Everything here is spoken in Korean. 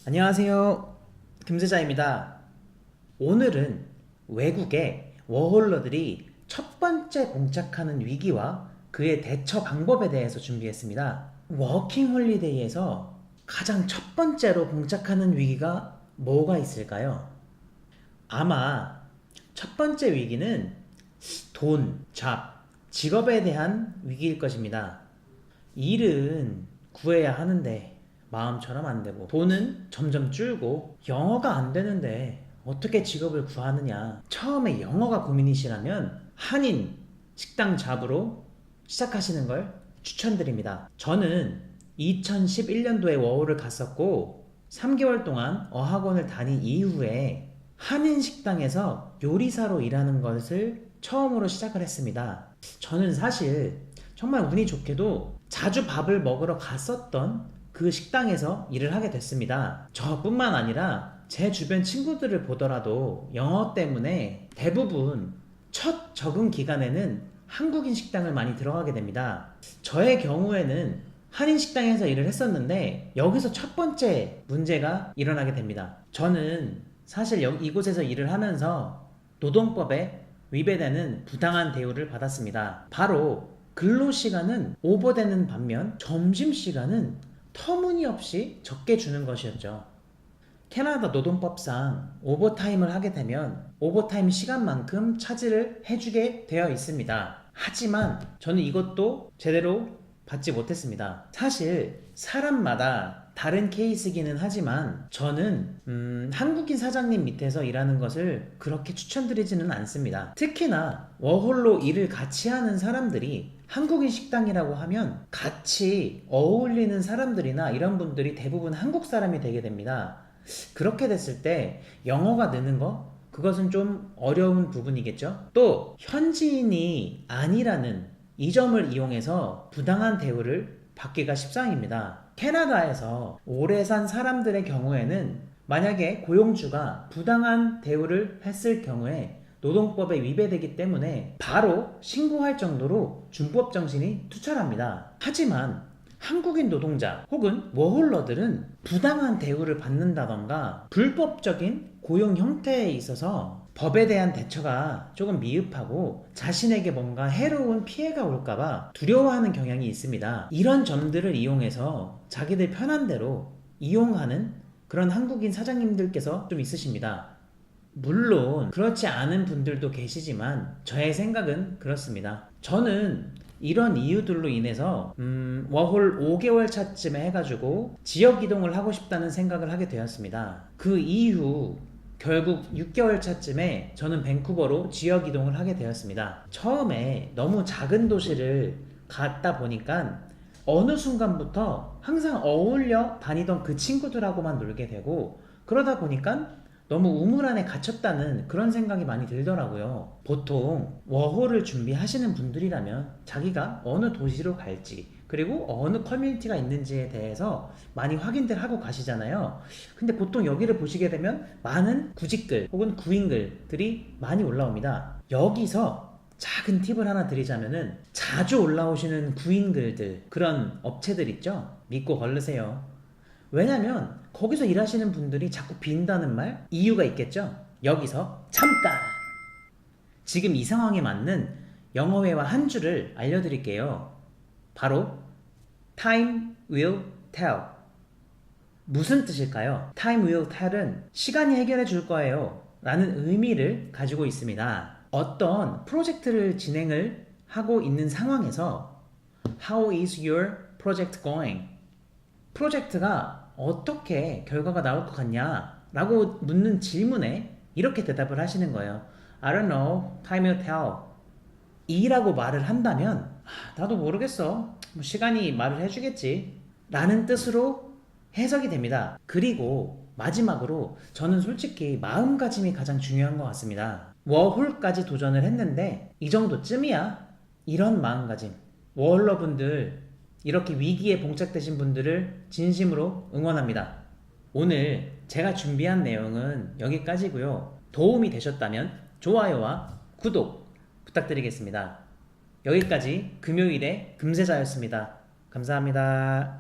안녕하세요. 김세자입니다. 오늘은 외국의 워홀러들이 첫 번째 봉착하는 위기와 그의 대처 방법에 대해서 준비했습니다. 워킹 홀리데이에서 가장 첫 번째로 봉착하는 위기가 뭐가 있을까요? 아마 첫 번째 위기는 돈, 직업에 대한 위기일 것입니다. 일은 구해야 하는데 마음처럼 안 되고, 돈은 점점 줄고, 영어가 안 되는데 어떻게 직업을 구하느냐. 처음에 영어가 고민이시라면 한인 식당 잡으로 시작하시는 걸 추천드립니다. 저는 2011년도에 워홀을 갔었고 3개월 동안 어학원을 다닌 이후에 한인 식당에서 요리사로 일하는 것을 처음으로 시작을 했습니다. 저는 사실 정말 운이 좋게도 자주 밥을 먹으러 갔었던 그 식당에서 일을 하게 됐습니다. 저뿐만 아니라 제 주변 친구들을 보더라도 영어 때문에 대부분 첫 적응 기간에는 한국인 식당을 많이 들어가게 됩니다. 저의 경우에는 한인 식당에서 일을 했었는데 여기서 첫 번째 문제가 일어나게 됩니다. 저는 사실 이곳에서 일을 하면서 노동법에 위배되는 부당한 대우를 받았습니다. 바로 근로시간은 오버되는 반면 점심시간은 터무니없이 적게 주는 것이었죠. 캐나다 노동법상 오버타임을 하게 되면 오버타임 시간만큼 차지를 해주게 되어 있습니다. 하지만 저는 이것도 제대로 받지 못했습니다. 사실 사람마다 다른 케이스기는 하지만 저는 한국인 사장님 밑에서 일하는 것을 그렇게 추천드리지는 않습니다. 특히나 워홀로 일을 같이 하는 사람들이 한국인 식당이라고 하면 같이 어울리는 사람들이나 이런 분들이 대부분 한국 사람이 되게 됩니다. 그렇게 됐을 때 영어가 느는 거, 그것은 좀 어려운 부분이겠죠. 또 현지인이 아니라는 이 점을 이용해서 부당한 대우를 받기가 십상입니다. 캐나다에서 오래 산 사람들의 경우에는 만약에 고용주가 부당한 대우를 했을 경우에 노동법에 위배되기 때문에 바로 신고할 정도로 준법 정신이 투철합니다. 하지만 한국인 노동자 혹은 워홀러들은 부당한 대우를 받는다던가 불법적인 고용 형태에 있어서 법에 대한 대처가 조금 미흡하고 자신에게 뭔가 해로운 피해가 올까봐 두려워하는 경향이 있습니다. 이런 점들을 이용해서 자기들 편한 대로 이용하는 그런 한국인 사장님들께서 좀 있으십니다. 물론 그렇지 않은 분들도 계시지만 저의 생각은 그렇습니다. 저는 이런 이유들로 인해서 워홀 5개월 차쯤에 해가지고 지역 이동을 하고 싶다는 생각을 하게 되었습니다. 그 이후 결국 6개월 차쯤에 저는 밴쿠버로 지역 이동을 하게 되었습니다. 처음에 너무 작은 도시를 갔다 보니까 어느 순간부터 항상 어울려 다니던 그 친구들하고만 놀게 되고, 그러다 보니까 너무 우물 안에 갇혔다는 그런 생각이 많이 들더라고요. 보통 워홀을 준비하시는 분들이라면 자기가 어느 도시로 갈지, 그리고 어느 커뮤니티가 있는지에 대해서 많이 확인들 하고 가시잖아요. 근데 보통 여기를 보시게 되면 많은 구직글 혹은 구인글들이 많이 올라옵니다. 여기서 작은 팁을 하나 드리자면은, 자주 올라오시는 구인글들, 그런 업체들 있죠? 믿고 걸르세요. 왜냐면 거기서 일하시는 분들이 자꾸 빈다는 말, 이유가 있겠죠? 여기서 잠깐! 지금 이 상황에 맞는 영어회화 한 줄을 알려드릴게요. 바로 Time will tell. 무슨 뜻일까요? Time will tell은 시간이 해결해 줄 거예요 라는 의미를 가지고 있습니다. 어떤 프로젝트를 진행을 하고 있는 상황에서 How is your project going? 프로젝트가 어떻게 결과가 나올 것 같냐 라고 묻는 질문에 이렇게 대답을 하시는 거예요. I don't know, time will tell. 이라고 말을 한다면 나도 모르겠어, 뭐 시간이 말을 해주겠지 라는 뜻으로 해석이 됩니다. 그리고 마지막으로 저는 솔직히 마음가짐이 가장 중요한 것 같습니다. 워홀까지 도전을 했는데 이 정도쯤이야, 이런 마음가짐. 워홀러분들, 이렇게 위기에 봉착되신 분들을 진심으로 응원합니다. 오늘 제가 준비한 내용은 여기까지고요. 도움이 되셨다면 좋아요와 구독 부탁드리겠습니다. 여기까지 금요일의 금세자였습니다. 감사합니다.